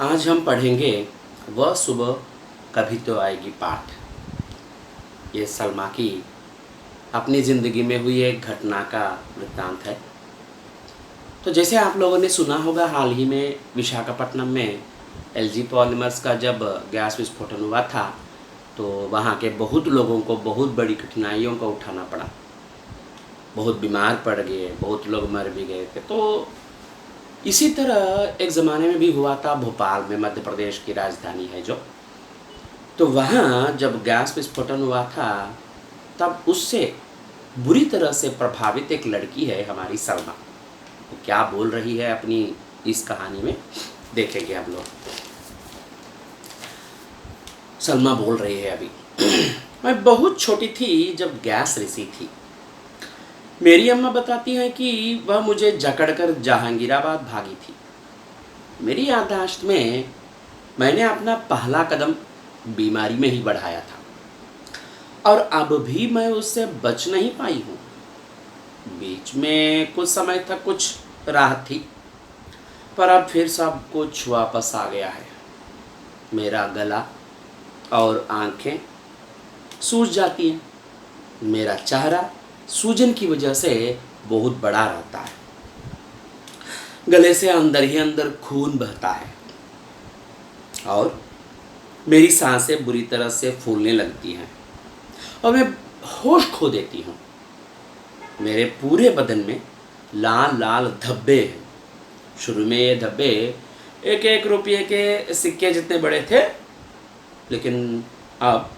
आज हम पढ़ेंगे वह सुबह कभी तो आएगी पाठ। ये सलमा की अपनी ज़िंदगी में हुई एक घटना का वृत्तांत है। तो जैसे आप लोगों ने सुना होगा, हाल ही में विशाखापट्टनम में एलजी पॉलीमर्स का जब गैस विस्फोटन हुआ था तो वहाँ के बहुत लोगों को बहुत बड़ी कठिनाइयों को उठाना पड़ा। बहुत बीमार पड़ गए, बहुत लोग मर भी गए थे। तो इसी तरह एक ज़माने में भी हुआ था भोपाल में, मध्य प्रदेश की राजधानी है जो। तो वहाँ जब गैस विस्फोटन हुआ था तब उससे बुरी तरह से प्रभावित एक लड़की है हमारी सलमा। वो क्या बोल रही है अपनी इस कहानी में देखेंगे हम लोग। सलमा बोल रही है अभी मैं बहुत छोटी थी जब गैस रिसी थी। मेरी अम्मा बताती हैं कि वह मुझे जकड़कर जहांगीराबाद भागी थी। मेरी याददाश्त में मैंने अपना पहला कदम बीमारी में ही बढ़ाया था और अब भी मैं उससे बच नहीं पाई हूँ। बीच में कुछ समय तक कुछ राहत थी, पर अब फिर सब कुछ वापस आ गया है। मेरा गला और आंखें सूज जाती हैं। मेरा चेहरा सूजन की वजह से बहुत बड़ा रहता है। गले से अंदर ही अंदर खून बहता है और मेरी सांसें बुरी तरह से फूलने लगती हैं और मैं होश खो देती हूँ। मेरे पूरे बदन में लाल लाल धब्बे हैं। शुरू में ये धब्बे 1-1 रुपये के सिक्के जितने बड़े थे, लेकिन अब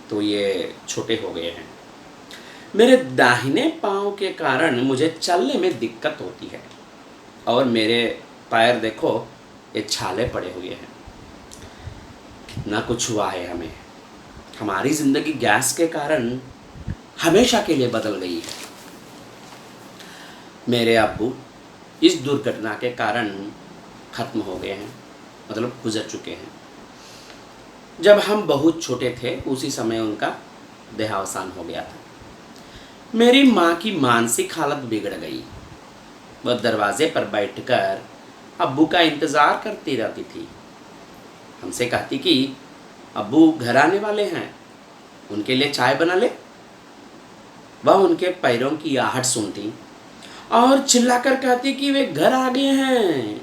तो ये छोटे हो गए हैं। मेरे दाहिने पांव के कारण मुझे चलने में दिक्कत होती है और मेरे पैर देखो, ये छाले पड़े हुए हैं। कितना कुछ हुआ है हमें। हमारी ज़िंदगी गैस के कारण हमेशा के लिए बदल गई है। मेरे अब्बू इस दुर्घटना के कारण ख़त्म हो गए हैं, मतलब गुजर चुके हैं। जब हम बहुत छोटे थे उसी समय उनका देहावसान हो गया था। मेरी माँ की मानसिक हालत बिगड़ गई। वह दरवाजे पर बैठकर अब्बू का इंतज़ार करती रहती थी। हमसे कहती कि अब्बू घर आने वाले हैं, उनके लिए चाय बना ले। वह उनके पैरों की आहट सुनती और चिल्लाकर कहती कि वे घर आ गए हैं।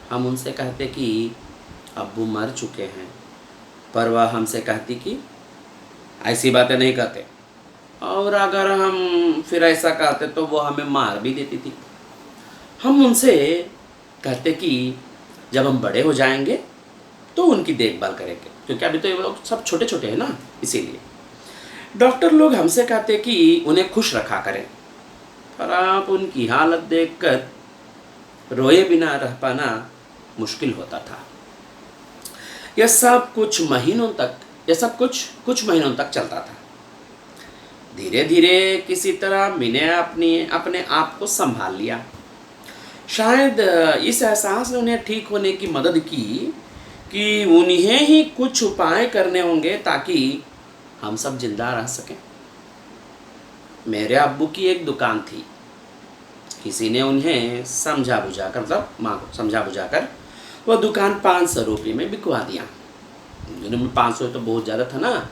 हम उनसे कहते कि अब्बू मर चुके हैं, पर वह हमसे कहती कि ऐसी बातें नहीं कहते, और अगर हम फिर ऐसा कहते तो वो हमें मार भी देती थी। हम उनसे कहते कि जब हम बड़े हो जाएंगे तो उनकी देखभाल करेंगे, क्योंकि अभी तो ये लोग सब छोटे छोटे हैं ना, इसीलिए। डॉक्टर लोग हमसे कहते कि उन्हें खुश रखा करें, पर आप उनकी हालत देखकर रोए बिना रह पाना मुश्किल होता था। यह सब कुछ कुछ महीनों तक चलता था। धीरे धीरे किसी तरह मैंने अपने आप को संभाल लिया। शायद इस एहसास ने उन्हें ठीक होने की मदद की कि उन्हें ही कुछ उपाय करने होंगे ताकि हम सब जिंदा रह सकें। मेरे अब्बू की एक दुकान थी। किसी ने उन्हें समझा बुझाकर, मतलब माँ को समझा बुझाकर वह दुकान 500 रुपये में बिकवा दिया। दिनों में 500 तो बहुत ज़्यादा था ना।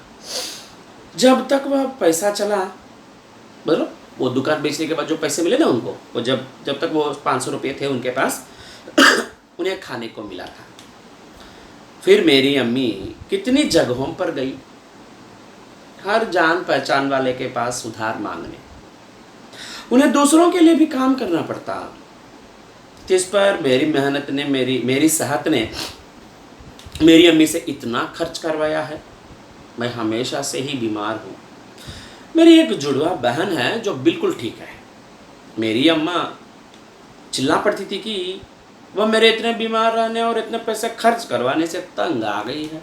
जब तक वह पैसा चला, मतलब वो दुकान बेचने के बाद जो पैसे मिले ना उनको, वो जब तक वो 500 रुपये थे उनके पास उन्हें खाने को मिला था। फिर मेरी अम्मी कितनी जगहों पर गई, हर जान पहचान वाले के पास उधार मांगने। उन्हें दूसरों के लिए भी काम करना पड़ता, जिस पर मेरी मेहनत ने, मेरी सेहत ने मेरी अम्मी से इतना खर्च करवाया है। मैं हमेशा से ही बीमार हूँ। मेरी एक जुड़वा बहन है जो बिल्कुल ठीक है। मेरी अम्मा चिल्ला पड़ती थी कि वह मेरे इतने बीमार रहने और इतने पैसे खर्च करवाने से तंग आ गई है।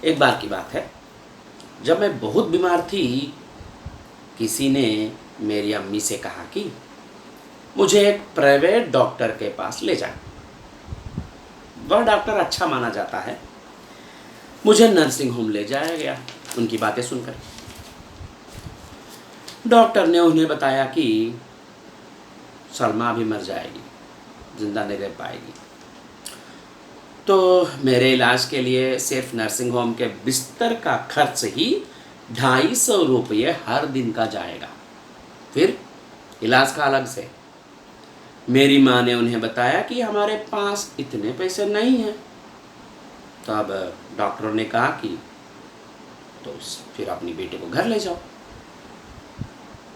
एक बार की बात है, जब मैं बहुत बीमार थी, किसी ने मेरी अम्मी से कहा कि मुझे एक प्राइवेट डॉक्टर के पास ले जाए। वह डॉक्टर अच्छा माना जाता है। मुझे नर्सिंग होम ले जाया गया उनकी बातें सुनकर। डॉक्टर ने उन्हें बताया कि सलमा अभी मर जाएगी, जिंदा नहीं रह पाएगी। तो मेरे इलाज के लिए सिर्फ नर्सिंग होम के बिस्तर का खर्च ही 250 रुपये हर दिन का जाएगा। फिर इलाज का अलग से। मेरी माँ ने उन्हें बताया कि हमारे पास इतने पैसे नहीं हैं। तो अब डॉक्टरों ने कहा कि तो फिर अपनी बेटे को घर ले जाओ।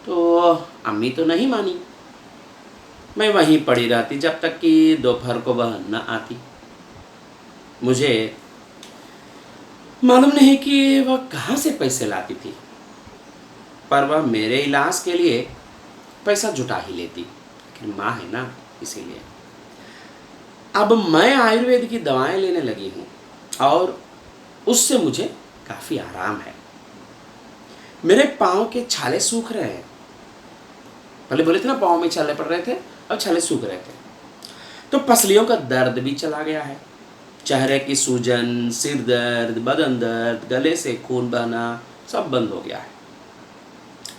तो अम्मी तो नहीं मानी। मैं वहीं पड़ी रहती जब तक कि दोपहर को वह न आती। मुझे मालूम नहीं कि वह कहाँ से पैसे लाती थी, पर वह मेरे इलाज के लिए पैसा जुटा ही लेती। लेकिन माँ है ना, इसीलिए अब मैं आयुर्वेद की दवाएं लेने लगी हूँ और उससे मुझे काफ़ी आराम है। मेरे पाँव के छाले सूख रहे हैं। पहले बोले थे ना पाँव में छाले पड़ रहे थे, अब छाले सूख रहे थे। तो पसलियों का दर्द भी चला गया है। चेहरे की सूजन, सिर दर्द, बदन दर्द, गले से खून बहना सब बंद हो गया है।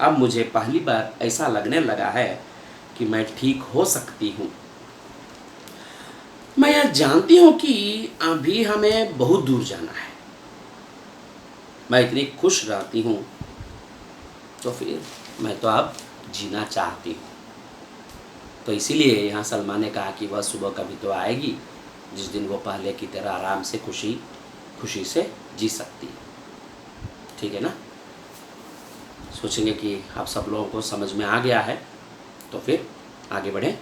अब मुझे पहली बार ऐसा लगने लगा है कि मैं ठीक हो सकती हूँ। मैं यह जानती हूँ कि अभी हमें बहुत दूर जाना है। मैं इतनी खुश रहती हूँ, तो फिर मैं तो अब जीना चाहती हूँ। तो इसीलिए यहाँ सलमा ने कहा कि वह सुबह कभी तो आएगी जिस दिन वो पहले की तरह आराम से खुशी से जी सकती है। ठीक है ना? सोचेंगे कि आप सब लोगों को समझ में आ गया है, तो फिर आगे बढ़ें।